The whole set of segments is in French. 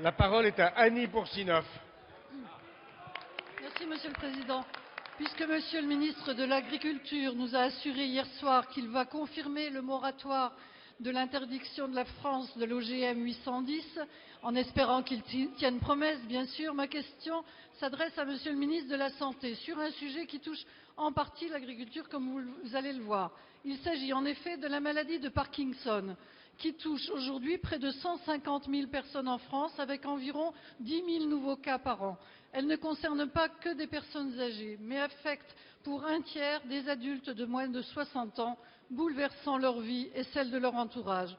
La parole est à Annie Pourcinoff. Merci, Monsieur le Président. Puisque Monsieur le ministre de l'Agriculture nous a assuré hier soir qu'il va confirmer le moratoire de l'interdiction de la France de l'OGM 810, en espérant qu'il tienne promesse, bien sûr, ma question s'adresse à Monsieur le ministre de la Santé sur un sujet qui touche en partie l'agriculture, comme vous allez le voir. Il s'agit en effet de la maladie de Parkinson, qui touche aujourd'hui près de 150 000 personnes en France, avec environ 10 000 nouveaux cas par an. Elle ne concerne pas que des personnes âgées, mais affecte pour un tiers des adultes de moins de 60 ans, bouleversant leur vie et celle de leur entourage.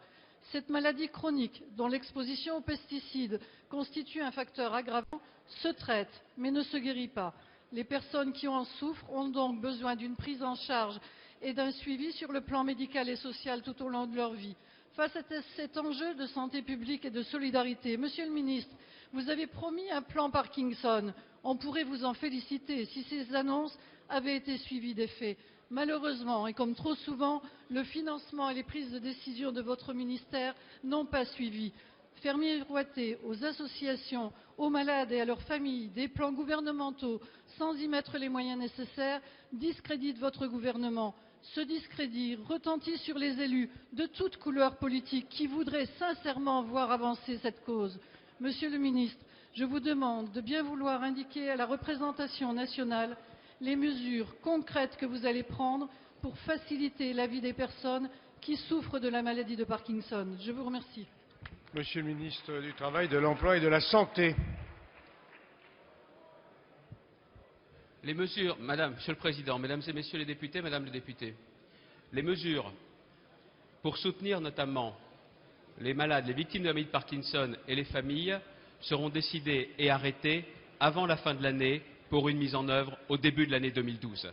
Cette maladie chronique, dont l'exposition aux pesticides constitue un facteur aggravant, se traite, mais ne se guérit pas. Les personnes qui en souffrent ont donc besoin d'une prise en charge et d'un suivi sur le plan médical et social tout au long de leur vie. Face à cet enjeu de santé publique et de solidarité, Monsieur le ministre, vous avez promis un plan Parkinson. On pourrait vous en féliciter si ces annonces avaient été suivies d'effets. Malheureusement, et comme trop souvent, le financement et les prises de décision de votre ministère n'ont pas suivi. Faire miroiter aux associations, aux malades et à leurs familles des plans gouvernementaux sans y mettre les moyens nécessaires discrédite votre gouvernement. Ce discrédit retentit sur les élus de toutes couleurs politiques qui voudraient sincèrement voir avancer cette cause. Monsieur le ministre, je vous demande de bien vouloir indiquer à la représentation nationale les mesures concrètes que vous allez prendre pour faciliter la vie des personnes qui souffrent de la maladie de Parkinson. Je vous remercie. Monsieur le ministre du Travail, de l'Emploi et de la Santé. Les mesures, Monsieur le Président, Mesdames et Messieurs les députés, Madame le député, les mesures pour soutenir notamment les malades, les victimes de la maladie de Parkinson et les familles seront décidées et arrêtées avant la fin de l'année pour une mise en œuvre au début de l'année 2012.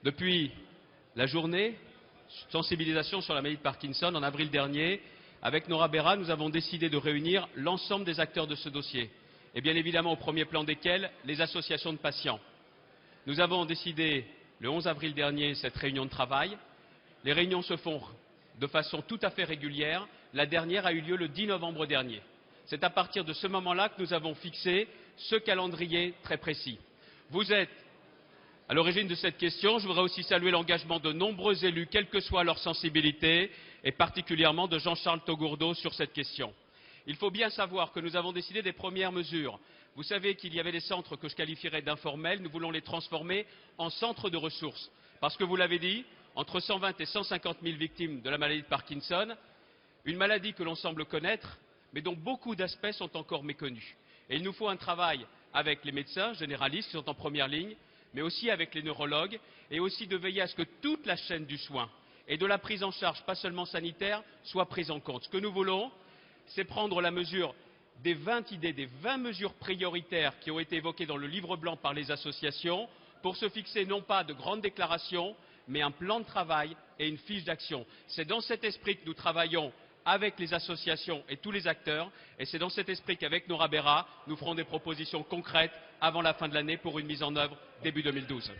Depuis la journée sensibilisation sur la maladie de Parkinson, en avril dernier, avec Nora Berra, nous avons décidé de réunir l'ensemble des acteurs de ce dossier, et bien évidemment au premier plan desquels les associations de patients. Nous avons décidé le 11 avril dernier cette réunion de travail. Les réunions se font de façon tout à fait régulière. La dernière a eu lieu le 10 novembre dernier. C'est à partir de ce moment-là que nous avons fixé ce calendrier très précis. Vous êtes à l'origine de cette question. Je voudrais aussi saluer l'engagement de nombreux élus, quelle que soit leur sensibilité, et particulièrement de Jean-Charles Taugourdeau sur cette question. Il faut bien savoir que nous avons décidé des premières mesures. Vous savez qu'il y avait des centres que je qualifierais d'informels. Nous voulons les transformer en centres de ressources. Parce que vous l'avez dit, entre 120 et 150 000 victimes de la maladie de Parkinson, une maladie que l'on semble connaître, mais dont beaucoup d'aspects sont encore méconnus. Et il nous faut un travail avec les médecins généralistes qui sont en première ligne, mais aussi avec les neurologues, et aussi de veiller à ce que toute la chaîne du soin et de la prise en charge, pas seulement sanitaire, soit prise en compte. Ce que nous voulons, c'est prendre la mesure des 20 idées, des 20 mesures prioritaires qui ont été évoquées dans le livre blanc par les associations, pour se fixer non pas de grandes déclarations, mais un plan de travail et une fiche d'action. C'est dans cet esprit que nous travaillons avec les associations et tous les acteurs, et c'est dans cet esprit qu'avec Nora Berra, nous ferons des propositions concrètes avant la fin de l'année pour une mise en œuvre début 2012.